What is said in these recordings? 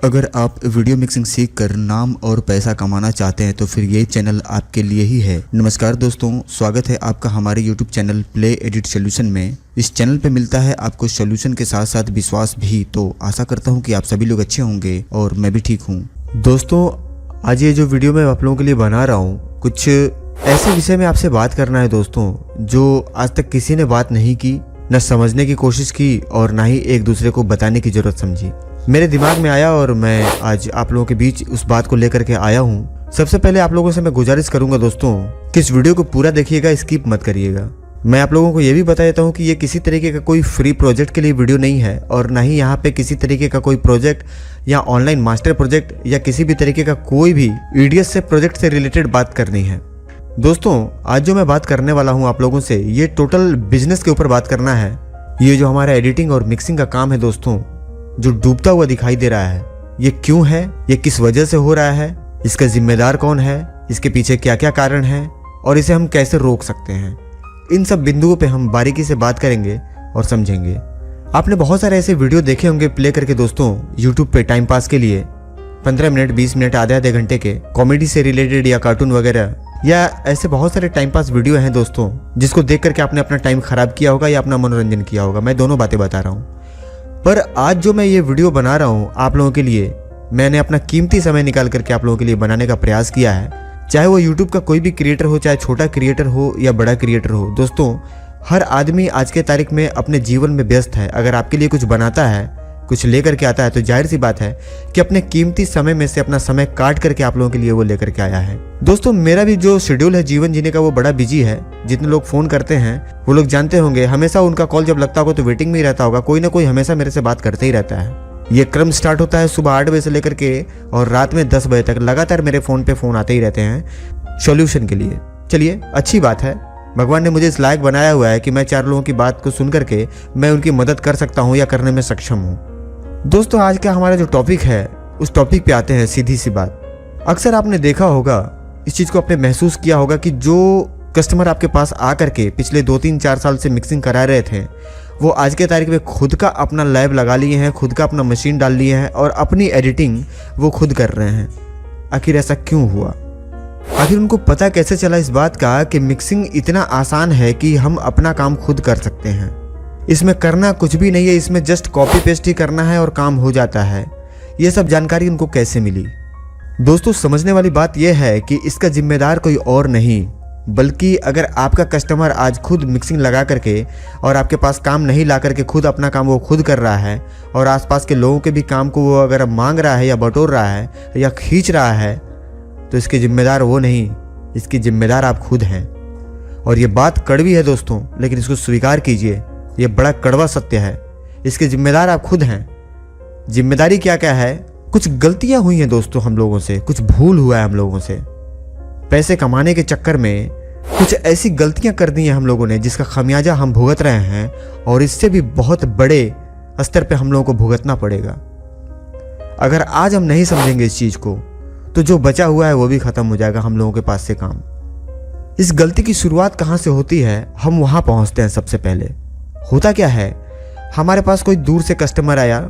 अगर आप video mixing सीख कर नाम और पैसा कमाना चाहते हैं तो फिर ये चैनल आपके लिए ही है। नमस्कार दोस्तों, स्वागत है आपका हमारे YouTube channel play edit solution में। इस चैनल पे मिलता है आपको सोल्यूशन के साथ साथ विश्वास भी। तो आशा करता हूँ कि आप सभी लोग अच्छे होंगे और मैं भी ठीक हूँ। दोस्तों, आज ये जो वीडियो मैं आप लोगों के लिए बना रहा हूँ, कुछ ऐसे विषय में आपसे बात करना है दोस्तों, जो आज तक किसी ने बात नहीं की, न समझने की कोशिश की और ना ही एक दूसरे को बताने की जरूरत समझी। मेरे दिमाग में आया और मैं आज आप लोगों के बीच उस बात को लेकर के आया हूँ। सबसे पहले आप लोगों से मैं गुजारिश करूंगा दोस्तों कि इस वीडियो को पूरा देखिएगा, स्किप मत करिएगा। मैं आप लोगों को ये भी बता देता हूँ कि ये किसी तरीके का कोई फ्री प्रोजेक्ट के लिए वीडियो नहीं है और ना ही यहाँ पे किसी तरीके का कोई प्रोजेक्ट या ऑनलाइन मास्टर प्रोजेक्ट या किसी भी तरीके का कोई भी ईडीएस से प्रोजेक्ट से रिलेटेड बात करनी है। दोस्तों, आज जो मैं बात करने वाला हूँ आप लोगों से, ये टोटल बिजनेस के ऊपर बात करना है। ये जो हमारा एडिटिंग और मिक्सिंग का काम है दोस्तों, जो डूबता हुआ दिखाई दे रहा है, ये क्यों है, ये किस वजह से हो रहा है, इसका जिम्मेदार कौन है, इसके पीछे क्या क्या कारण है और इसे हम कैसे रोक सकते हैं, इन सब बिंदुओं पे हम बारीकी से बात करेंगे और समझेंगे। आपने बहुत सारे ऐसे वीडियो देखे होंगे प्ले करके दोस्तों यूट्यूब पे टाइम पास के लिए, 15 मिनट 20 मिनट आधे घंटे के कॉमेडी से रिलेटेड या कार्टून वगैरह, या ऐसे बहुत सारे टाइम पास वीडियो हैं दोस्तों जिसको देख करके आपने अपना टाइम खराब किया होगा या अपना मनोरंजन किया होगा। मैं दोनों बातें बता रहा हूँ। पर आज जो मैं ये वीडियो बना रहा हूँ आप लोगों के लिए, मैंने अपना कीमती समय निकाल करके आप लोगों के लिए बनाने का प्रयास किया है। चाहे वो यूट्यूब का कोई भी क्रिएटर हो, चाहे छोटा क्रिएटर हो या बड़ा क्रिएटर हो, दोस्तों हर आदमी आज के तारीख में अपने जीवन में व्यस्त है। अगर आपके लिए कुछ बनाता है, कुछ लेकर के आता है, तो जाहिर सी बात है कि अपने कीमती समय में से अपना समय काट करके आप लोगों के लिए वो लेकर के आया है। दोस्तों, मेरा भी जो शेड्यूल है जीवन जीने का वो बड़ा बिजी है। जितने लोग फोन करते हैं वो लोग जानते होंगे, हमेशा उनका कॉल जब लगता होगा तो वेटिंग में ही रहता होगा। कोई ना कोई हमेशा मेरे से बात करते ही रहता है। ये क्रम स्टार्ट होता है सुबह 8 बजे से लेकर के और रात में 10 बजे तक लगातार मेरे फोन पे फोन आते ही रहते हैं सोल्यूशन के लिए। चलिए, अच्छी बात है, भगवान ने मुझे इस लायक बनाया हुआ है कि मैं 4 लोगों की बात को सुन करके मैं उनकी मदद कर सकता हूँ या करने में सक्षम हूँ। दोस्तों, आज का हमारा जो टॉपिक है उस टॉपिक पे आते हैं। सीधी सी बात, अक्सर आपने देखा होगा, इस चीज़ को आपने महसूस किया होगा कि जो कस्टमर आपके पास आकर के पिछले 2-3-4 साल से मिक्सिंग करा रहे थे, वो आज के तारीख में खुद का अपना लैब लगा लिए हैं, खुद का अपना मशीन डाल लिए हैं और अपनी एडिटिंग वो खुद कर रहे हैं। आखिर ऐसा क्यों हुआ? आखिर उनको पता कैसे चला इस बात का कि मिक्सिंग इतना आसान है कि हम अपना काम खुद कर सकते हैं, इसमें करना कुछ भी नहीं है, इसमें जस्ट कॉपी पेस्ट ही करना है और काम हो जाता है। ये सब जानकारी उनको कैसे मिली? दोस्तों, समझने वाली बात यह है कि इसका जिम्मेदार कोई और नहीं, बल्कि अगर आपका कस्टमर आज खुद मिक्सिंग लगा करके और आपके पास काम नहीं ला करके खुद अपना काम वो खुद कर रहा है और आसपास के लोगों के भी काम को वो अगर मांग रहा है या बटोर रहा है या खींच रहा है, तो इसके जिम्मेदार वो नहीं, इसकी जिम्मेदार आप खुद हैं। और ये बात कड़वी है दोस्तों, लेकिन इसको स्वीकार कीजिए, ये बड़ा कड़वा सत्य है। इसके जिम्मेदार आप खुद हैं। जिम्मेदारी क्या क्या है? कुछ गलतियां हुई हैं दोस्तों हम लोगों से, कुछ भूल हुआ है हम लोगों से। पैसे कमाने के चक्कर में कुछ ऐसी गलतियां कर दी हैं हम लोगों ने जिसका खमियाजा हम भुगत रहे हैं और इससे भी बहुत बड़े स्तर पे हम लोगों को भुगतना पड़ेगा। अगर आज हम नहीं समझेंगे इस चीज को तो जो बचा हुआ है वो भी खत्म हो जाएगा हम लोगों के पास से काम। इस गलती की शुरुआत कहाँ से होती है, हम वहां पहुंचते हैं। सबसे पहले होता क्या है, हमारे पास कोई दूर से कस्टमर आया,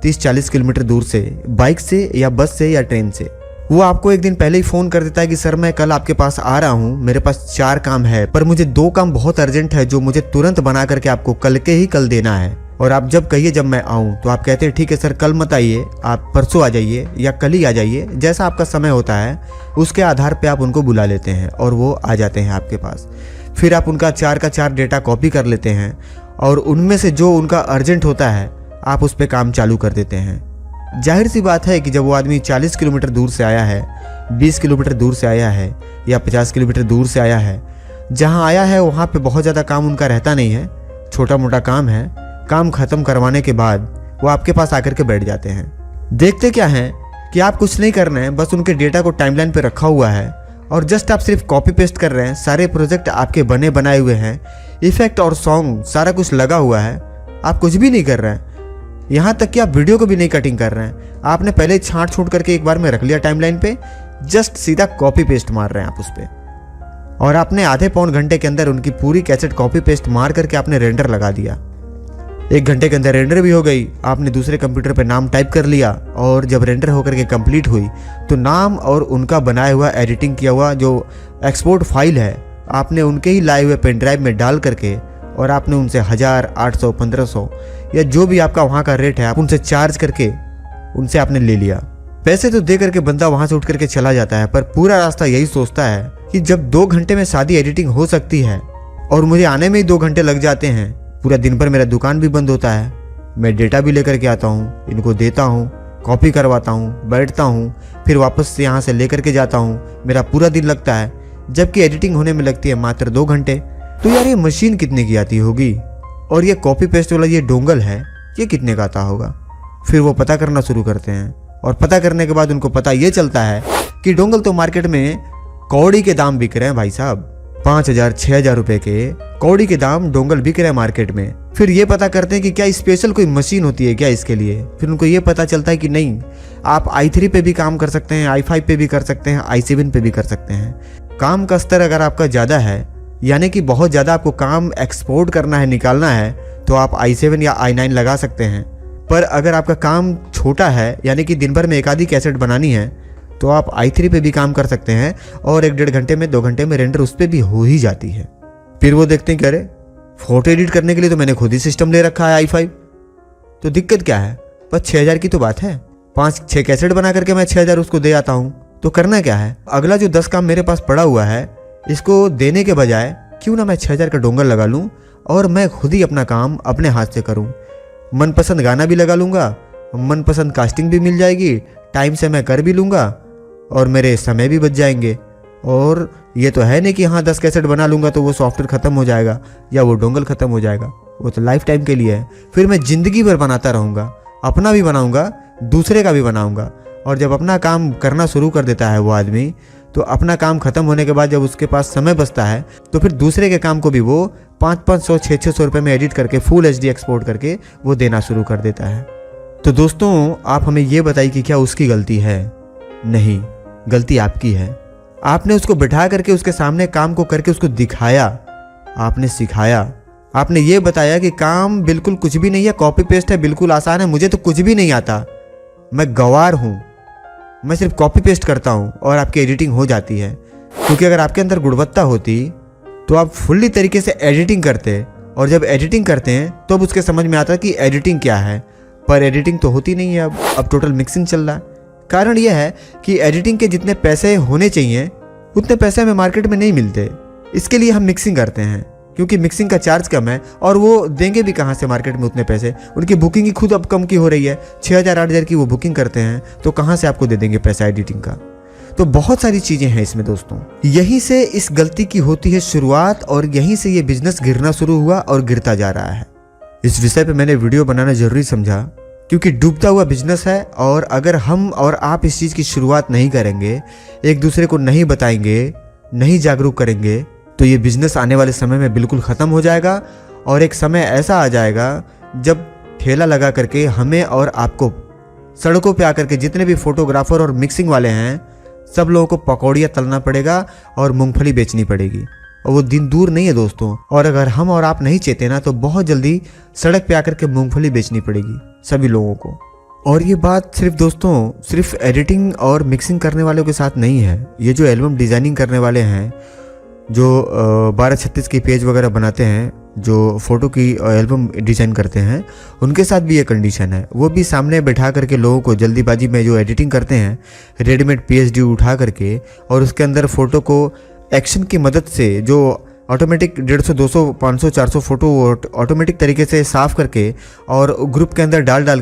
30-40 किलोमीटर दूर से, बाइक से या बस से या ट्रेन से। वो आपको एक दिन पहले ही फ़ोन कर देता है कि सर मैं कल आपके पास आ रहा हूँ, मेरे पास 4 काम है, पर मुझे 2 काम बहुत अर्जेंट है जो मुझे तुरंत बना करके आपको कल के ही कल देना है। और आप जब कहिए जब मैं आऊँ, तो आप कहते हैं ठीक है सर कल मत आइए, आप परसों आ जाइए या कल ही आ जाइए। जैसा आपका समय होता है उसके आधार पर आप उनको बुला लेते हैं और वो आ जाते हैं आपके पास। फिर आप उनका 4 का 4 डेटा कॉपी कर लेते हैं और उनमें से जो उनका अर्जेंट होता है आप उस पर काम चालू कर देते हैं। जाहिर सी बात है कि जब वो आदमी 40 किलोमीटर दूर से आया है, 20 किलोमीटर दूर से आया है या 50 किलोमीटर दूर से आया है, जहां आया है वहां पे बहुत ज़्यादा काम उनका रहता नहीं है, छोटा मोटा काम है। काम ख़त्म करवाने के बाद वो आपके पास आकर के बैठ जाते हैं। देखते क्या हैं कि आप कुछ नहीं कर रहे हैं, बस उनके डेटा को टाइमलाइन पर रखा हुआ है और जस्ट आप सिर्फ कॉपी पेस्ट कर रहे हैं। सारे प्रोजेक्ट आपके बने बनाए हुए हैं, इफेक्ट और सॉन्ग सारा कुछ लगा हुआ है, आप कुछ भी नहीं कर रहे हैं। यहाँ तक कि आप वीडियो को भी नहीं कटिंग कर रहे हैं, आपने पहले छांट छूट करके एक बार में रख लिया टाइमलाइन पे, जस्ट सीधा कॉपी पेस्ट मार रहे हैं आप उस पर। और आपने आधे पौन घंटे के अंदर उनकी पूरी कैसेट कॉपी पेस्ट मार करके आपने रेंडर लगा दिया। 1 घंटे के अंदर रेंडर भी हो गई। आपने दूसरे कंप्यूटर पे नाम टाइप कर लिया और जब रेंडर होकर के कंप्लीट हुई तो नाम और उनका बनाया हुआ एडिटिंग किया हुआ जो एक्सपोर्ट फाइल है आपने उनके ही लाए हुए पेन ड्राइव में डाल करके और आपने उनसे 1000, 800, 1500 या जो भी आपका वहाँ का रेट है आप उनसे चार्ज करके उनसे आपने ले लिया। पैसे तो दे करके बंदा वहाँ से उठ करके चला जाता है, पर पूरा रास्ता यही सोचता है कि जब 2 घंटे में सादी एडिटिंग हो सकती है और मुझे आने में ही 2 घंटे लग जाते हैं, पूरा दिन भर मेरा दुकान भी बंद होता है, मैं डेटा भी लेकर के आता हूँ, इनको देता हूँ, कॉपी करवाता हूँ, बैठता हूँ, फिर वापस से यहाँ से लेकर के जाता हूँ, मेरा पूरा दिन लगता है, जबकि एडिटिंग होने में लगती है मात्र 2 घंटे। तो यार ये मशीन कितने की आती होगी और ये कॉपी पेस्ट वाला ये डोंगल है ये कितने का आता होगा। फिर वो पता करना शुरू करते हैं और पता करने के बाद उनको पता ये चलता है कि डोंगल तो मार्केट में कौड़ी के दाम बिक रहे हैं भाई साहब, 5000, 6000 रुपए के कौड़ी के दाम डोंगल बिक रहे हैं मार्केट में। फिर ये पता करते हैं कि क्या स्पेशल कोई मशीन होती है क्या इसके लिए। फिर उनको ये पता चलता है कि नहीं, आप i3 पे भी काम कर सकते हैं, i5 पे भी कर सकते हैं, i7 पे भी कर सकते हैं। काम का स्तर अगर आपका ज़्यादा है यानी कि बहुत ज़्यादा आपको काम एक्सपोर्ट करना है, निकालना है, तो आप i7 या i9 लगा सकते हैं। पर अगर आपका काम छोटा है यानी कि दिन भर में एक आधी कैसेट बनानी है तो आप i3 पे भी काम कर सकते हैं और 1-1.5 घंटे में 2 घंटे में रेंडर उस पर भी हो ही जाती है। फिर वो देखते हैं कि अरे फोटो एडिट करने के लिए तो मैंने खुद ही सिस्टम ले रखा है i5, तो दिक्कत क्या है, बस 6000 की तो बात है, 5-6 कैसेट बना करके मैं 6000 उसको दे आता हूँ। तो करना क्या है, अगला जो 10 काम मेरे पास पड़ा हुआ है इसको देने के बजाय क्यों ना मैं 6000 का डोंगल लगा लूँ और मैं खुद ही अपना काम अपने हाथ से करूँ। मनपसंद गाना भी लगा लूँगा, मनपसंद कास्टिंग भी मिल जाएगी, टाइम से मैं कर भी लूँगा और मेरे समय भी बच जाएंगे। और ये तो है नहीं कि हाँ 10 कैसेट बना लूँगा तो वो सॉफ्टवेयर ख़त्म हो जाएगा या वो डोंगल ख़त्म हो जाएगा, वो तो लाइफ टाइम के लिए है। फिर मैं ज़िंदगी भर बनाता रहूँगा, अपना भी बनाऊँगा, दूसरे का भी बनाऊँगा। और जब अपना काम करना शुरू कर देता है वो आदमी, तो अपना काम ख़त्म होने के बाद जब उसके पास समय बचता है तो फिर दूसरे के काम को भी वो 500-500, 600 रुपये में एडिट करके फुल HD एक्सपोर्ट करके वो देना शुरू कर देता है। तो दोस्तों आप हमें ये बताइए कि क्या उसकी गलती है? नहीं, गलती आपकी है। आपने उसको बिठा करके उसके सामने काम को करके उसको दिखाया, आपने सिखाया, आपने ये बताया कि काम बिल्कुल कुछ भी नहीं है, कॉपी पेस्ट है, बिल्कुल आसान है, मुझे तो कुछ भी नहीं आता, मैं गंवार हूँ, मैं सिर्फ कॉपी पेस्ट करता हूँ और आपकी एडिटिंग हो जाती है। क्योंकि अगर आपके अंदर गुणवत्ता होती तो आप फुल्ली तरीके से एडिटिंग करते और जब एडिटिंग करते हैं तो अब उसके समझ में आता कि एडिटिंग क्या है। पर एडिटिंग तो होती नहीं है, अब टोटल मिक्सिंग चल रहा है। कारण यह है कि एडिटिंग के जितने पैसे होने चाहिए उतने पैसे हमें मार्केट में नहीं मिलते, इसके लिए हम मिक्सिंग करते हैं क्योंकि मिक्सिंग का चार्ज कम है और वो देंगे भी कहाँ से मार्केट में उतने पैसे। उनकी बुकिंग ही खुद अब कम की हो रही है, 6000-8000 की वो बुकिंग करते हैं, तो कहाँ से आपको दे देंगे पैसा एडिटिंग का। तो बहुत सारी चीज़ें हैं इसमें दोस्तों, यहीं से इस गलती की होती है शुरुआत और यहीं से ये बिजनेस गिरना शुरू हुआ और गिरता जा रहा है। इस विषय पे मैंने वीडियो बनाना जरूरी समझा क्योंकि डूबता हुआ बिजनेस है और अगर हम और आप इस चीज़ की शुरुआत नहीं करेंगे, एक दूसरे को नहीं बताएंगे, नहीं जागरूक करेंगे, तो ये बिजनेस आने वाले समय में बिल्कुल ख़त्म हो जाएगा। और एक समय ऐसा आ जाएगा जब ठेला लगा करके हमें और आपको सड़कों पे आकर के जितने भी फोटोग्राफर और मिक्सिंग वाले हैं सब लोगों को पकौड़ियाँ तलना पड़ेगा और मूंगफली बेचनी पड़ेगी। और वो दिन दूर नहीं है दोस्तों, और अगर हम और आप नहीं चेते ना तो बहुत जल्दी सड़क पे आकर के मूंगफली बेचनी पड़ेगी सभी लोगों को। और ये बात सिर्फ दोस्तों सिर्फ एडिटिंग और मिक्सिंग करने वालों के साथ नहीं है, ये जो एल्बम डिज़ाइनिंग करने वाले हैं, जो 1236 की पेज वगैरह बनाते हैं, जो फ़ोटो की एल्बम डिज़ाइन करते हैं, उनके साथ भी ये कंडीशन है। वो भी सामने बैठा करके लोगों को जल्दीबाजी में जो एडिटिंग करते हैं रेडीमेड PSD उठा करके और उसके अंदर फ़ोटो को एक्शन की मदद से जो ऑटोमेटिक 150, 200, 500, 400 फ़ोटो ऑटोमेटिक तरीके से साफ़ करके और ग्रुप के अंदर डाल डाल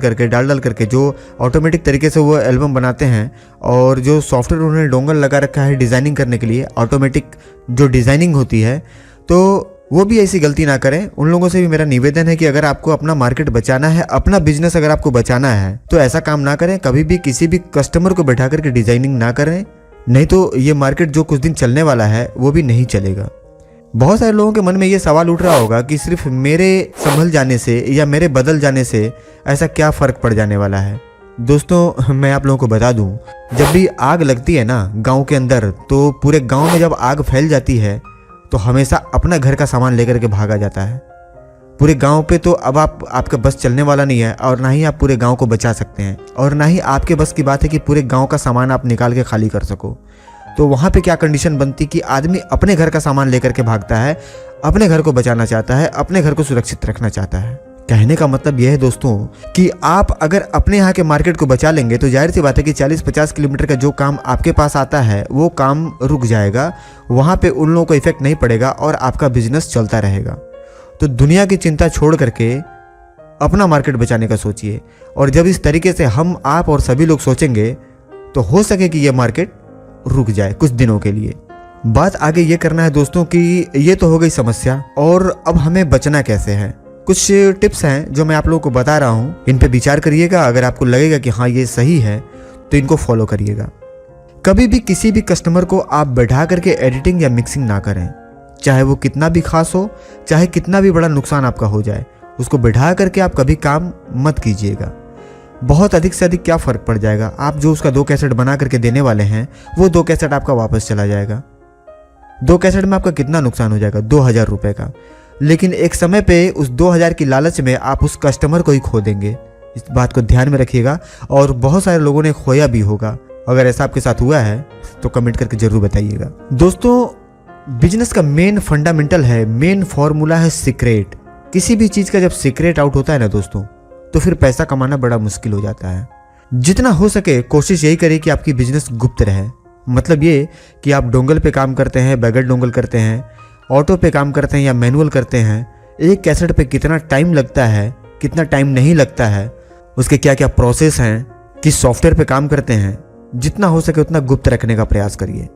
करके जो ऑटोमेटिक तरीके से वो एल्बम बनाते हैं। और जो सॉफ्टवेयर उन्होंने डोंगल लगा रखा है डिज़ाइनिंग करने के लिए, ऑटोमेटिक जो डिज़ाइनिंग होती है, तो वो भी ऐसी गलती ना करें। उन लोगों से भी मेरा निवेदन है कि अगर आपको अपना मार्केट बचाना है, अपना बिजनेस अगर आपको बचाना है, तो ऐसा काम ना करें। कभी भी किसी भी कस्टमर को बैठा करके डिज़ाइनिंग ना करें, नहीं तो ये मार्केट जो कुछ दिन चलने वाला है वो भी नहीं चलेगा। बहुत सारे लोगों के मन में ये सवाल उठ रहा होगा कि सिर्फ मेरे संभल जाने से या मेरे बदल जाने से ऐसा क्या फ़र्क पड़ जाने वाला है। दोस्तों मैं आप लोगों को बता दूं, जब भी आग लगती है ना गांव के अंदर, तो पूरे गांव में जब आग फैल जाती है तो हमेशा अपना घर का सामान लेकर के भागा जाता है। पूरे गांव पे तो अब आपका बस चलने वाला नहीं है, और ना ही आप पूरे गांव को बचा सकते हैं, और ना ही आपके बस की बात है कि पूरे गांव का सामान आप निकाल के खाली कर सको। तो वहाँ पे क्या कंडीशन बनती कि आदमी अपने घर का सामान लेकर के भागता है, अपने घर को बचाना चाहता है, अपने घर को सुरक्षित रखना चाहता है। कहने का मतलब यह है दोस्तों कि आप अगर अपने यहाँ के मार्केट को बचा लेंगे तो जाहिर सी बात है कि 40-50 किलोमीटर का जो काम आपके पास आता है वो काम रुक जाएगा, वहाँ पे उन लोगों को इफेक्ट नहीं पड़ेगा और आपका बिजनेस चलता रहेगा। तो दुनिया की चिंता छोड़ करके अपना मार्केट बचाने का सोचिए, और जब इस तरीके से हम, आप और सभी लोग सोचेंगे तो हो सके कि यह मार्केट रुक जाए कुछ दिनों के लिए। बात आगे ये करना है दोस्तों कि ये तो हो गई समस्या, और अब हमें बचना कैसे है। कुछ टिप्स हैं जो मैं आप लोगों को बता रहा हूँ, इन पे विचार करिएगा। अगर आपको लगेगा कि हाँ ये सही है तो इनको फॉलो करिएगा। कभी भी किसी भी कस्टमर को आप बैठा करके एडिटिंग या मिक्सिंग ना करें, चाहे वो कितना भी खास हो, चाहे कितना भी बड़ा नुकसान आपका हो जाए, उसको बैठा करके आप कभी काम मत कीजिएगा। बहुत अधिक से अधिक क्या फ़र्क पड़ जाएगा, आप जो उसका 2 कैसेट बना करके देने वाले हैं वो 2 कैसेट आपका वापस चला जाएगा। 2 कैसेट में आपका कितना नुकसान हो जाएगा, 2000 रुपये का। लेकिन एक समय पे उस 2000 की लालच में आप उस कस्टमर को ही खो देंगे। इस बात को ध्यान में रखिएगा, और बहुत सारे लोगों ने खोया भी होगा। अगर ऐसा आपके साथ हुआ है तो कमेंट करके जरूर बताइएगा। दोस्तों, बिजनेस का मेन फंडामेंटल है, मेन फॉर्मूला है सीक्रेट। किसी भी चीज़ का जब सीक्रेट आउट होता है ना दोस्तों, तो फिर पैसा कमाना बड़ा मुश्किल हो जाता है। जितना हो सके कोशिश यही करें कि आपकी बिजनेस गुप्त रहे। मतलब ये कि आप डोंगल पे काम करते हैं, बगैर डोंगल करते हैं, ऑटो पे काम करते हैं या मैनुअल करते हैं, एक कैसेट पे कितना टाइम लगता है, कितना टाइम नहीं लगता है, उसके क्या क्या प्रोसेस हैं, किस सॉफ्टवेयर पे काम करते हैं, जितना हो सके उतना गुप्त रखने का प्रयास करिए।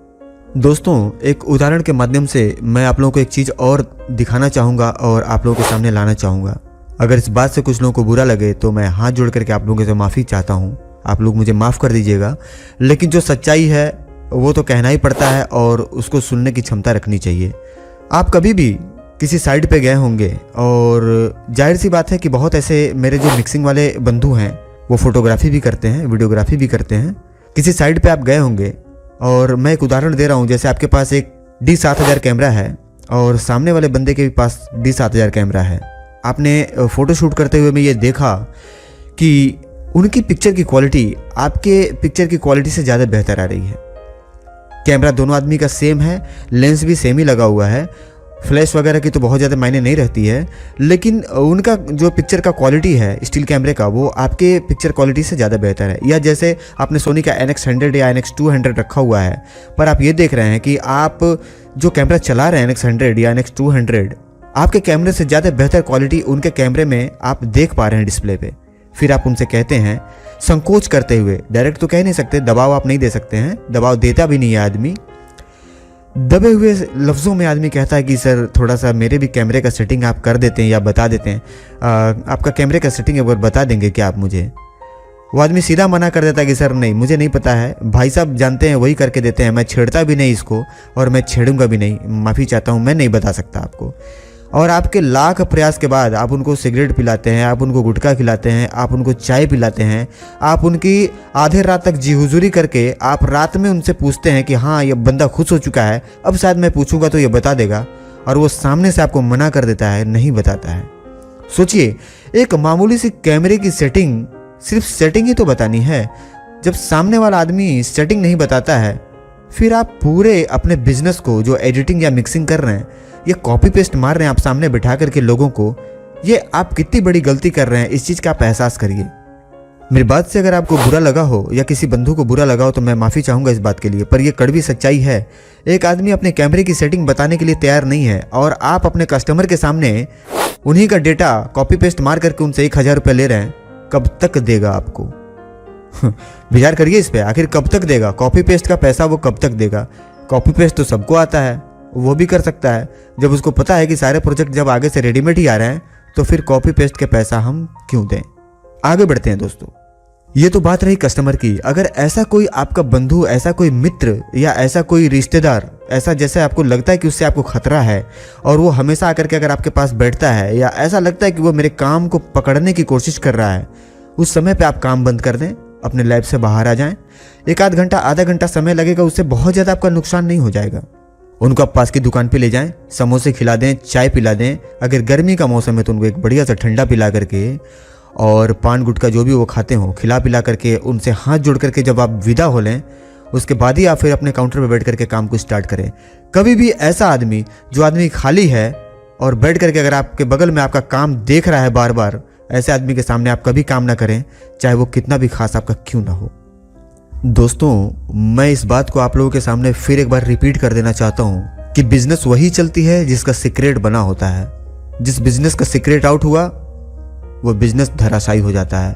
दोस्तों, एक उदाहरण के माध्यम से मैं आप लोगों को एक चीज़ और दिखाना चाहूँगा और आप लोगों के सामने लाना चाहूँगा। अगर इस बात से कुछ लोगों को बुरा लगे तो मैं हाथ जोड़ करके आप लोगों से माफ़ी चाहता हूँ, आप लोग मुझे माफ़ कर दीजिएगा। लेकिन जो सच्चाई है वो तो कहना ही पड़ता है और उसको सुनने की क्षमता रखनी चाहिए। आप कभी भी किसी साइट पे गए होंगे, और जाहिर सी बात है कि बहुत ऐसे मेरे जो मिक्सिंग वाले बंधु हैं वो फोटोग्राफी भी करते हैं, वीडियोग्राफी भी करते हैं। किसी साइट पे आप गए होंगे, और मैं एक उदाहरण दे रहा हूँ, जैसे आपके पास एक D7000 कैमरा है और सामने वाले बंदे के पास D7000 कैमरा है। आपने फ़ोटो शूट करते हुए में ये देखा कि उनकी पिक्चर की क्वालिटी आपके पिक्चर की क्वालिटी से ज़्यादा बेहतर आ रही है। कैमरा दोनों आदमी का सेम है, लेंस भी सेम ही लगा हुआ है, फ्लैश वगैरह की तो बहुत ज़्यादा मायने नहीं रहती है, लेकिन उनका जो पिक्चर का क्वालिटी है स्टील कैमरे का, वो आपके पिक्चर क्वालिटी से ज़्यादा बेहतर है। या जैसे आपने सोनी का NX100 या NX200 रखा हुआ है, पर आप ये देख रहे हैं कि आप जो कैमरा चला रहे हैं NX100 या NX200, आपके कैमरे से ज़्यादा बेहतर क्वालिटी उनके कैमरे में आप देख पा रहे हैं डिस्प्ले पे। फिर आप उनसे कहते हैं संकोच करते हुए, डायरेक्ट तो कह नहीं सकते, दबाव आप नहीं दे सकते हैं, दबाव देता भी नहीं है आदमी, दबे हुए लफ्ज़ों में आदमी कहता है कि सर थोड़ा सा मेरे भी कैमरे का सेटिंग आप कर देते हैं या बता देते हैं, आपका कैमरे का सेटिंग एक बार बता देंगे क्या आप मुझे। वो आदमी सीधा मना कर देता है कि सर नहीं, मुझे नहीं पता है, भाई साहब जानते हैं वही करके देते हैं, मैं छेड़ता भी नहीं इसको और मैं छेड़ूंगा भी नहीं, माफ़ी चाहता हूँ, मैं नहीं बता सकता आपको। और आपके लाख प्रयास के बाद आप उनको सिगरेट पिलाते हैं, आप उनको गुटखा खिलाते हैं, आप उनको चाय पिलाते हैं, आप उनकी आधे रात तक जी हुजूरी करके आप रात में उनसे पूछते हैं कि हाँ ये बंदा खुश हो चुका है, अब शायद मैं पूछूंगा तो ये बता देगा, और वो सामने से आपको मना कर देता है, नहीं बताता है। सोचिए, एक मामूली सी कैमरे की सेटिंग, सिर्फ सेटिंग ही तो बतानी है, जब सामने वाला आदमी सेटिंग नहीं बताता है, फिर आप पूरे अपने बिजनेस को जो एडिटिंग या मिक्सिंग कर रहे हैं, ये कॉपी पेस्ट मार रहे हैं आप सामने बिठा करके लोगों को, ये आप कितनी बड़ी गलती कर रहे हैं, इस चीज़ का आप एहसास करिए। मेरी बात से अगर आपको बुरा लगा हो या किसी बंधु को बुरा लगा हो तो मैं माफ़ी चाहूँगा इस बात के लिए, पर यह कड़वी सच्चाई है। एक आदमी अपने कैमरे की सेटिंग बताने के लिए तैयार नहीं है, और आप अपने कस्टमर के सामने उन्हीं का डेटा कॉपी पेस्ट मार करके उनसे 1000 रुपये ले रहे हैं। कब तक देगा आपको? विचार करिए इस पर, आखिर कब तक देगा? कॉपी पेस्ट का पैसा वो कब तक देगा? कॉपी पेस्ट तो सबको आता है, वो भी कर सकता है। जब उसको पता है कि सारे प्रोजेक्ट जब आगे से रेडीमेड ही आ रहे हैं, तो फिर कॉपी पेस्ट के पैसा हम क्यों दें? आगे बढ़ते हैं दोस्तों। ये तो बात रही कस्टमर की। अगर ऐसा कोई आपका बंधु, ऐसा कोई मित्र या ऐसा कोई रिश्तेदार, ऐसा जैसे आपको लगता है कि उससे आपको खतरा है और वो हमेशा आकर के अगर आपके पास बैठता है, या ऐसा लगता है कि वो मेरे काम को पकड़ने की कोशिश कर रहा है, उस समय पे आप काम बंद कर दें, अपने लैब से बाहर आ जाएं। 1 आध घंटा, आधा घंटा समय लगेगा, उससे बहुत ज़्यादा आपका नुकसान नहीं हो जाएगा। उनको आप पास की दुकान पे ले जाएं, समोसे खिला दें, चाय पिला दें। अगर गर्मी का मौसम है तो उनको एक बढ़िया सा ठंडा पिला करके और पान गुटखा जो भी वो खाते हो खिला पिला करके उनसे हाथ जोड़ करके जब आप विदा हो लें, उसके बाद ही आप फिर अपने काउंटर पर बैठ करके काम को स्टार्ट करें। कभी भी ऐसा आदमी जो आदमी खाली है और बैठ करके अगर आपके बगल में आपका काम देख रहा है बार बार, ऐसे आदमी के सामने आप कभी काम ना करें, चाहे वो कितना भी खास आपका क्यों ना हो। दोस्तों, मैं इस बात को आप लोगों के सामने फिर एक बार रिपीट कर देना चाहता हूँ कि बिजनेस वही चलती है जिसका सीक्रेट बना होता है। जिस बिजनेस का सीक्रेट आउट हुआ वो बिजनेस धराशायी हो जाता है।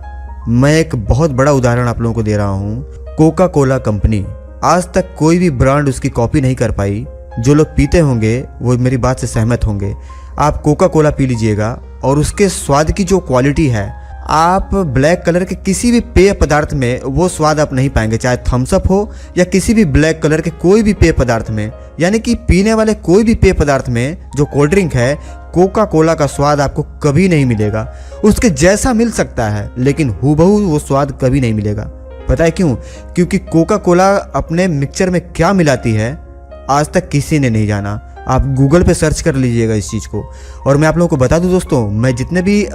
मैं एक बहुत बड़ा उदाहरण आप लोगों को दे रहा हूँ। कोका कोला कंपनी, आज तक कोई भी ब्रांड उसकी कॉपी नहीं कर पाई। जो लोग पीते होंगे वो मेरी बात से सहमत होंगे। आप कोका कोला पी लीजिएगा और उसके स्वाद की जो क्वालिटी है, आप ब्लैक कलर के किसी भी पेय पदार्थ में वो स्वाद आप नहीं पाएंगे, चाहे थम्स अप हो या किसी भी ब्लैक कलर के कोई भी पेय पदार्थ में, यानी कि पीने वाले कोई भी पेय पदार्थ में जो कोल्ड ड्रिंक है, कोका कोला का स्वाद आपको कभी नहीं मिलेगा। उसके जैसा मिल सकता है लेकिन हूबहू वो स्वाद कभी नहीं मिलेगा। पता है क्यों? क्योंकि कोका कोला अपने मिक्सचर में क्या मिलाती है आज तक किसी ने नहीं जाना। आप गूगल पे सर्च कर लीजिएगा इस चीज़ को। और मैं आप लोगों को बता दूं दोस्तों, मैं जितने भी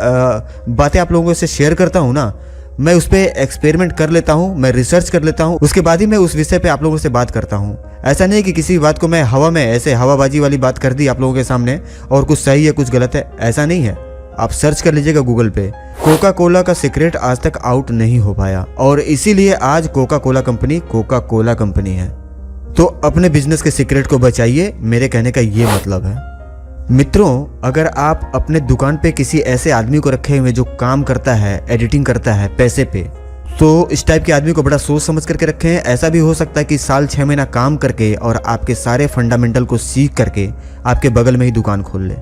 बातें आप लोगों से शेयर करता हूं ना, मैं उस पर एक्सपेरिमेंट कर लेता हूं, मैं रिसर्च कर लेता हूं, उसके बाद ही मैं उस विषय पे आप लोगों से बात करता हूं। ऐसा नहीं कि किसी बात को मैं हवा में ऐसे हवाबाजी वाली बात कर दी आप लोगों के सामने और कुछ सही है कुछ गलत है, ऐसा नहीं है। आप सर्च कर लीजिएगा गूगल पे। कोका कोला का सीक्रेट आज तक आउट नहीं हो पाया और इसीलिए आज कोका कोला कंपनी है। तो अपने बिजनेस के सीक्रेट को बचाइए, मेरे कहने का ये मतलब है। मित्रों, अगर आप अपने दुकान पे किसी ऐसे आदमी को रखे हुए जो काम करता है, एडिटिंग करता है पैसे पे, तो इस टाइप के आदमी को बड़ा सोच समझ करके रखें। ऐसा भी हो सकता है कि साल 6 महीना काम करके और आपके सारे फंडामेंटल को सीख करके आपके बगल में ही दुकान खोल ले।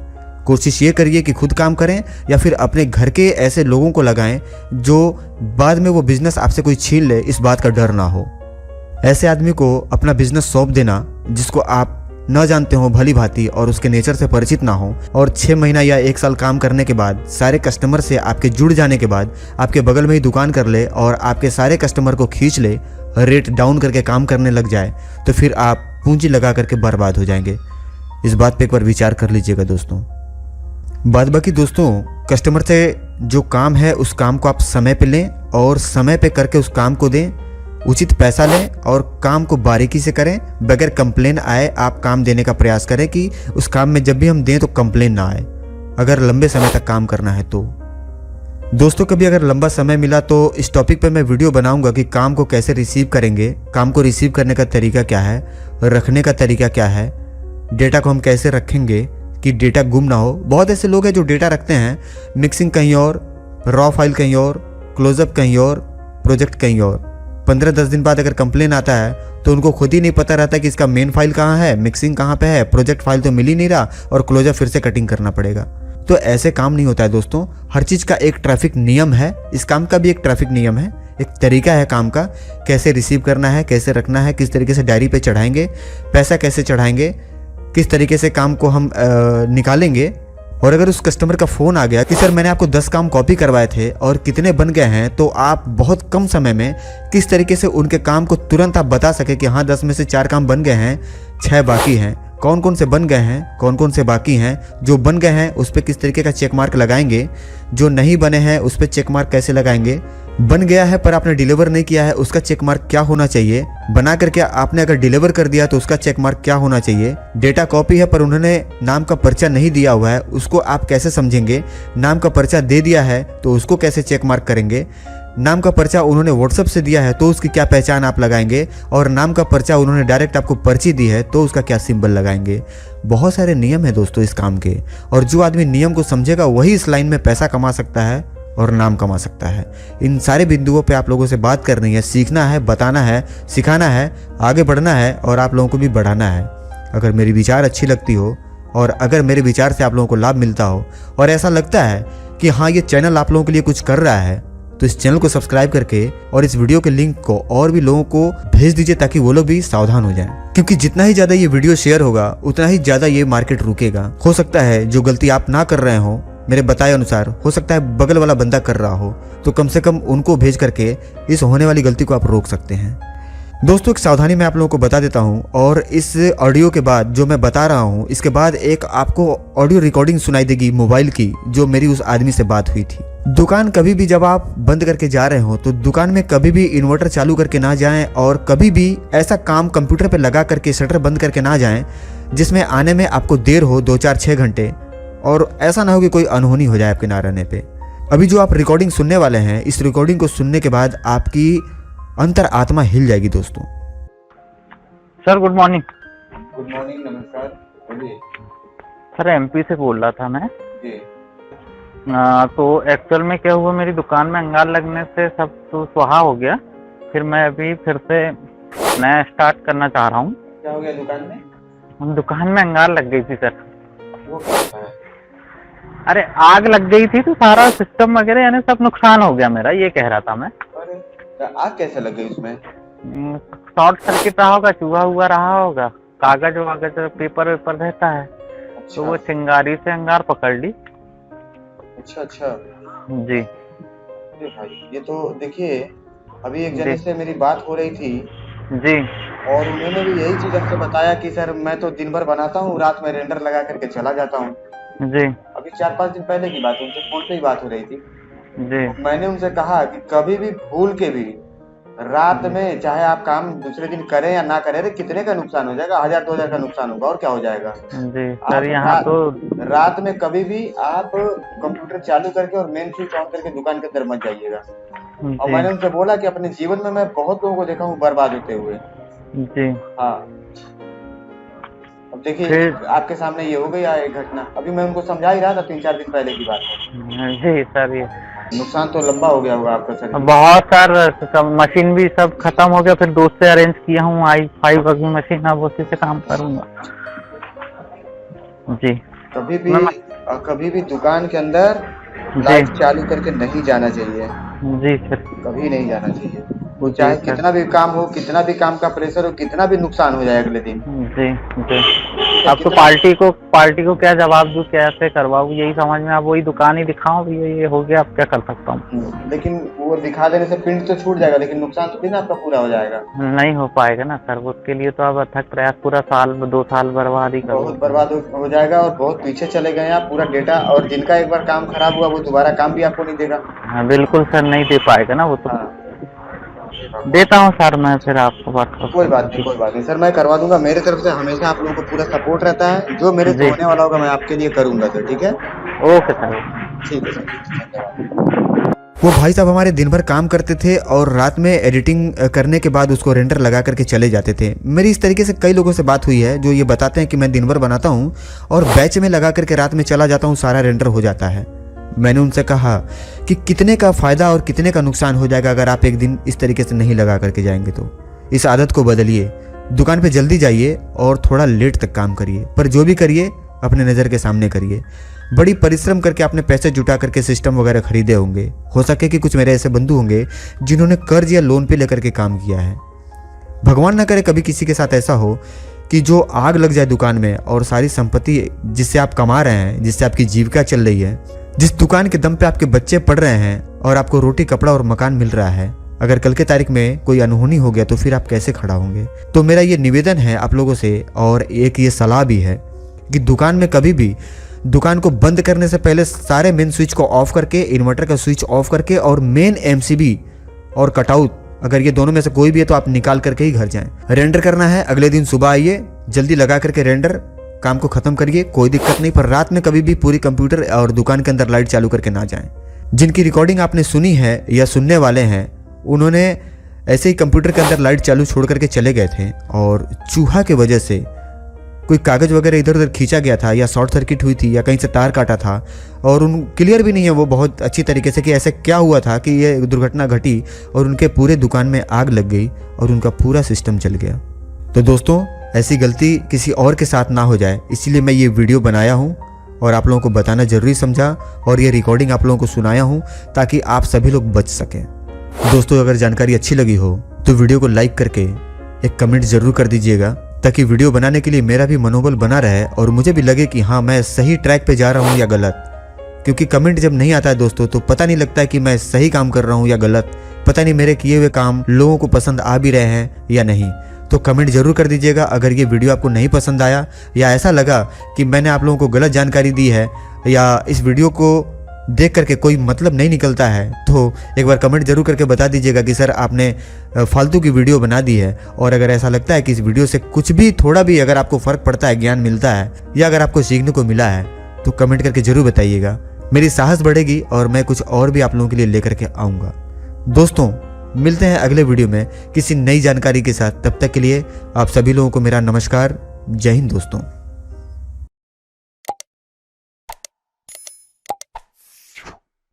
कोशिश ये करिए कि खुद काम करें या फिर अपने घर के ऐसे लोगों को लगाएं जो बाद में वो बिजनेस आपसे कोई छीन ले, इस बात का डर ना हो। ऐसे आदमी को अपना बिजनेस सौंप देना जिसको आप न जानते हो भली भांति और उसके नेचर से परिचित ना हो, और 6 महीना या 1 साल काम करने के बाद सारे कस्टमर से आपके जुड़ जाने के बाद आपके बगल में ही दुकान कर ले और आपके सारे कस्टमर को खींच ले, रेट डाउन करके काम करने लग जाए, तो फिर आप पूंजी लगा करके बर्बाद हो जाएंगे। इस बात पे एक बार विचार कर लीजिएगा दोस्तों। बाद बाकी दोस्तों, कस्टमर से जो काम है उस काम को आप समय पे लें और समय पे करके उस काम को दें, उचित पैसा लें और काम को बारीकी से करें। बगैर कंप्लेन आए आप काम देने का प्रयास करें कि उस काम में जब भी हम दें तो कंप्लेन ना आए, अगर लंबे समय तक काम करना है तो। दोस्तों, कभी अगर लंबा समय मिला तो इस टॉपिक पे मैं वीडियो बनाऊंगा कि काम को कैसे रिसीव करेंगे, काम को रिसीव करने का तरीका क्या है, रखने का तरीका क्या है, डेटा को हम कैसे रखेंगे कि डेटा गुम ना हो। बहुत ऐसे लोग हैं जो डेटा रखते हैं, मिक्सिंग कहीं और, रॉ फाइल कहीं और, क्लोजअप कहीं और, प्रोजेक्ट कहीं और। 15-10 दिन बाद अगर कंप्लेन आता है तो उनको खुद ही नहीं पता रहता कि इसका मेन फाइल कहाँ है, मिक्सिंग कहाँ पे है, प्रोजेक्ट फाइल तो मिल ही नहीं रहा और क्लोजअप फिर से कटिंग करना पड़ेगा। तो ऐसे काम नहीं होता है दोस्तों। हर चीज़ का एक ट्रैफिक नियम है, इस काम का भी एक ट्रैफिक नियम है, एक तरीका है काम का, कैसे रिसीव करना है, कैसे रखना है, किस तरीके से डायरी पे चढ़ाएंगे, पैसा कैसे चढ़ाएंगे, किस तरीके से काम को हम निकालेंगे। और अगर उस कस्टमर का फ़ोन आ गया कि सर मैंने आपको 10 काम कॉपी करवाए थे और कितने बन गए हैं, तो आप बहुत कम समय में किस तरीके से उनके काम को तुरंत आप बता सके कि हाँ 10 में से 4 काम बन गए हैं, 6 बाकी हैं, कौन कौन से बन गए हैं, कौन कौन से बाकी हैं, जो बन गए हैं उस पर किस तरीके का चेक मार्क लगाएंगे, जो नहीं बने हैं उस पर चेक मार्क कैसे लगाएंगे, बन गया है पर आपने डिलीवर नहीं किया है उसका चेक मार्क क्या होना चाहिए, बना करके आपने अगर डिलीवर कर दिया तो उसका चेक मार्क क्या होना चाहिए, डेटा कॉपी है पर उन्होंने नाम का पर्चा नहीं दिया हुआ है उसको आप कैसे समझेंगे, नाम का पर्चा दे दिया है तो उसको कैसे चेक मार्क करेंगे, नाम का पर्चा उन्होंने व्हाट्सएप से दिया है तो उसकी क्या पहचान आप लगाएंगे, और नाम का पर्चा उन्होंने डायरेक्ट आपको पर्ची दी है तो उसका क्या सिंबल लगाएंगे। बहुत सारे नियम है दोस्तों इस काम के, और जो आदमी नियम को समझेगा वही इस लाइन में पैसा कमा सकता है और नाम कमा सकता है। इन सारे बिंदुओं पे आप लोगों से बात करनी है, सीखना है, बताना है, सिखाना है, आगे बढ़ना है और आप लोगों को भी बढ़ाना है। अगर मेरी विचार अच्छी लगती हो और अगर मेरे विचार से आप लोगों को लाभ मिलता हो और ऐसा लगता है कि हाँ ये चैनल आप लोगों के लिए कुछ कर रहा है, तो इस चैनल को सब्सक्राइब करके और इस वीडियो के लिंक को और भी लोगों को भेज दीजिए ताकि वो लोग भी सावधान हो जाएं। क्योंकि जितना ही ज्यादा ये वीडियो शेयर होगा उतना ही ज्यादा ये मार्केट रुकेगा। हो सकता है जो गलती आप ना कर रहे हो, मेरे बताए अनुसार हो सकता है बगल वाला बंदा कर रहा हो, तो कम से कम उनको भेज करके इस होने वाली गलती को आप रोक सकते हैं। दोस्तों एक सावधानी मैं आप लोगों को बता देता हूं, और इस ऑडियो के बाद जो मैं बता रहा हूं इसके बाद एक आपको ऑडियो रिकॉर्डिंग सुनाई देगी मोबाइल की, जो मेरी उस आदमी से बात हुई थी। दुकान कभी भी जब आप बंद करके जा रहे हो तो दुकान में कभी भी इन्वर्टर चालू करके ना जाएं, और कभी भी ऐसा काम कंप्यूटर पे लगा करके शटर बंद करके ना जाएं जिसमें आने में आपको देर हो 2-4-6 घंटे, और ऐसा ना हो कि कोई अनहोनी हो जाए आपके ना रहने पे। अभी जो आप रिकॉर्डिंग सुनने वाले हैं, इस रिकॉर्डिंग को सुनने के बाद आपकी अंतर आत्मा हिल जाएगी दोस्तों। Sir good morning. Good morning, नमस्कार, बोलिए। सर एमपी से बोल रहा था मैं। जी। तो एक्चुअल में क्या हुआ, मेरी दुकान में अंगार लगने से सब तो सुहा हो गया। फिर मैं अभी फिर से नया स्टार्ट करना चाह रहा हूँ। क्या हो गया दुकान में? दुकान में अंगार लग गई थी सर। वो क्या होता है? अरे आग लग गई थी तो सारा सिस्टम वगैरह यानी सब नुकसान हो गया मेरा, ये कह रहा था मैं। अरे आग कैसे लग गई उसमें? शॉर्ट सर्किट रहा होगा, चूहा हुआ रहा होगा, कागज वागज पेपर वेपर रहता है। अच्छा। तो वो चिंगारी से अंगार पकड़ ली। अच्छा अच्छा जी। अरे भाई, ये तो देखिए, अभी एक जने से मेरी बात हो रही थी जी। और उन्होंने भी यही चीज हमसे बताया कि सर मैं तो दिन भर बनाता हूँ, रात में रेंडर लगा करके चला जाता हूँ। जी। अभी 4-5 दिन पहले की बात है, उनसे फोन पे ही बात हो रही थी। जी। तो मैंने उनसे कहा कि कभी भी भूल के भी रात में चाहे आप काम दूसरे दिन करें या ना करें, अरे कितने का नुकसान हो जाएगा, 1000-2000 का नुकसान होगा और क्या हो जाएगा। जी आप सर, यहाँ तो रात में कभी भी आप कंप्यूटर चालू करके और मेन स्विच ऑन करके दुकान के अंदर मत जाइएगा। और जी। मैंने उनसे बोला कि अपने जीवन में मैं बहुत लोगों को देखा हूँ बर्बाद होते हुए। जी। हाँ, अब देखिए फिर आपके सामने ये हो गई एक घटना। अभी मैं उनको समझा ही रहा था, 3-4 दिन पहले की बात है। जी सर, ये नुकसान तो लंबा हो गया होगा आपका सर। बहुत सर, सब मशीन भी सब खत्म हो गया। फिर दोस्त से अरेंज किया हूँ i5 की मशीन, अब उसी से काम करूँगा। जी। कभी भी दुकान के अंदर लाइट चालू करके नहीं जाना चाहिए। जी सर। कभी नहीं जाना चाहिए। वो चाहे कितना भी काम हो, कितना भी काम का प्रेशर हो, कितना भी नुकसान हो जाए अगले दिन। जी। जी। अब तो पार्टी को क्या जवाब दूं, कैसे करवाऊं, यही समझ में। अब वही दुकान ही दिखाऊं, ये हो गया, अब क्या कर सकता हूँ। लेकिन वो दिखा देने से प्रिंट तो छूट जाएगा, लेकिन नुकसान तो भी ना आपका पूरा हो जाएगा। नहीं हो पाएगा ना सर, उसके लिए तो अब अथक प्रयास, पूरा साल 2 साल बर्बाद ही बहुत बर्बाद हो जाएगा और बहुत पीछे चले गए आप पूरा डेटा। और जिनका एक बार काम खराब हुआ वो दोबारा काम भी आपको नहीं देगा। हाँ बिल्कुल सर, नहीं दे पाएगा ना वो तो। हाँ। देता हूँ सर मैं, फिर आपको बात कर। कोई बात नहीं सर, मैं करवा दूंगा। मेरे तरफ से हमेशा आप लोगों को पूरा सपोर्ट रहता है। जो मेरे से होने वाला होगा मैं आपके लिए करूंगा सर। ठीक है? Okay sir. ठीक है सर, धन्यवाद। वो भाई साहब हमारे दिन भर काम करते थे और रात में एडिटिंग करने के बाद उसको रेंडर लगा करके चले जाते थे। मेरी इस तरीके से कई लोगों से बात हुई है जो ये बताते हैं कि मैं दिन भर बनाता हूँ और बैच में लगा करके रात में चला जाता हूँ, सारा रेंडर हो जाता है। मैंने उनसे कहा कि कितने का फ़ायदा और कितने का नुकसान हो जाएगा अगर आप एक दिन इस तरीके से नहीं लगा करके जाएंगे। तो इस आदत को बदलिए, दुकान पे जल्दी जाइए और थोड़ा लेट तक काम करिए, पर जो भी करिए अपने नज़र के सामने करिए। बड़ी परिश्रम करके आपने पैसे जुटा करके सिस्टम वगैरह खरीदे होंगे। हो सके कि कुछ मेरे ऐसे बंधु होंगे जिन्होंने कर्ज या लोन पे लेकर के काम किया है। भगवान ना करे कभी किसी के साथ ऐसा हो कि जो आग लग जाए दुकान में और सारी संपत्ति जिससे आप कमा रहे हैं, जिससे आपकी जीविका चल रही है, जिस दुकान के दम पे आपके बच्चे पढ़ रहे हैं और आपको रोटी कपड़ा और मकान मिल रहा है, अगर कल के तारीख में कोई अनहोनी हो गया तो फिर आप कैसे खड़ा होंगे। तो मेरा ये निवेदन है आप लोगों से और एक ये सलाह भी है कि दुकान में कभी भी दुकान को बंद करने से पहले सारे मेन स्विच को ऑफ करके, इन्वर्टर का स्विच ऑफ करके और मेन एमसीबी और कटआउट, अगर ये दोनों में से कोई भी है तो आप निकाल करके ही घर जाएं। रेंडर करना है अगले दिन सुबह आइए, जल्दी लगा करके रेंडर काम को खत्म करिए, कोई दिक्कत नहीं। पर रात में कभी भी पूरी कंप्यूटर और दुकान के अंदर लाइट चालू करके ना जाएं। जिनकी रिकॉर्डिंग आपने सुनी है या सुनने वाले हैं, उन्होंने ऐसे ही कंप्यूटर के अंदर लाइट चालू छोड़ करके चले गए थे और चूहा के वजह से कोई कागज वगैरह इधर उधर खींचा गया था या शॉर्ट सर्किट हुई थी या कहीं से तार काटा था और उन क्लियर भी नहीं है वो बहुत अच्छी तरीके से कि ऐसे क्या हुआ था कि ये दुर्घटना घटी और उनके पूरे दुकान में आग लग गई और उनका पूरा सिस्टम जल गया। तो दोस्तों, ऐसी गलती किसी और के साथ ना हो जाए, इसीलिए मैं ये वीडियो बनाया हूँ और आप लोगों को बताना जरूरी समझा और ये रिकॉर्डिंग आप लोगों को सुनाया हूँ ताकि आप सभी लोग बच सकें। दोस्तों, अगर जानकारी अच्छी लगी हो तो वीडियो को लाइक करके एक कमेंट जरूर कर दीजिएगा ताकि वीडियो बनाने के लिए मेरा भी मनोबल बना रहे और मुझे भी लगे कि हाँ मैं सही ट्रैक पे जा रहा हूँ या गलत। क्योंकि कमेंट जब नहीं आता है दोस्तों तो पता नहीं लगता है कि मैं सही काम कर रहा हूँ या गलत, पता नहीं मेरे किए हुए काम लोगों को पसंद आ भी रहे हैं या नहीं। तो कमेंट जरूर कर दीजिएगा अगर ये वीडियो आपको नहीं पसंद आया या ऐसा लगा कि मैंने आप लोगों को गलत जानकारी दी है या इस वीडियो को देख करके कोई मतलब नहीं निकलता है, तो एक बार कमेंट जरूर करके बता दीजिएगा कि सर आपने फालतू की वीडियो बना दी है। और अगर ऐसा लगता है कि इस वीडियो से कुछ भी थोड़ा भी अगर आपको फ़र्क पड़ता है, ज्ञान मिलता है या अगर आपको सीखने को मिला है तो कमेंट करके जरूर बताइएगा। मेरी साहस बढ़ेगी और मैं कुछ और भी आप लोगों के लिए लेकर के आऊँगा। दोस्तों मिलते हैं अगले वीडियो में किसी नई जानकारी के साथ। तब तक के लिए आप सभी लोगों को मेरा नमस्कार। जय हिंद दोस्तों।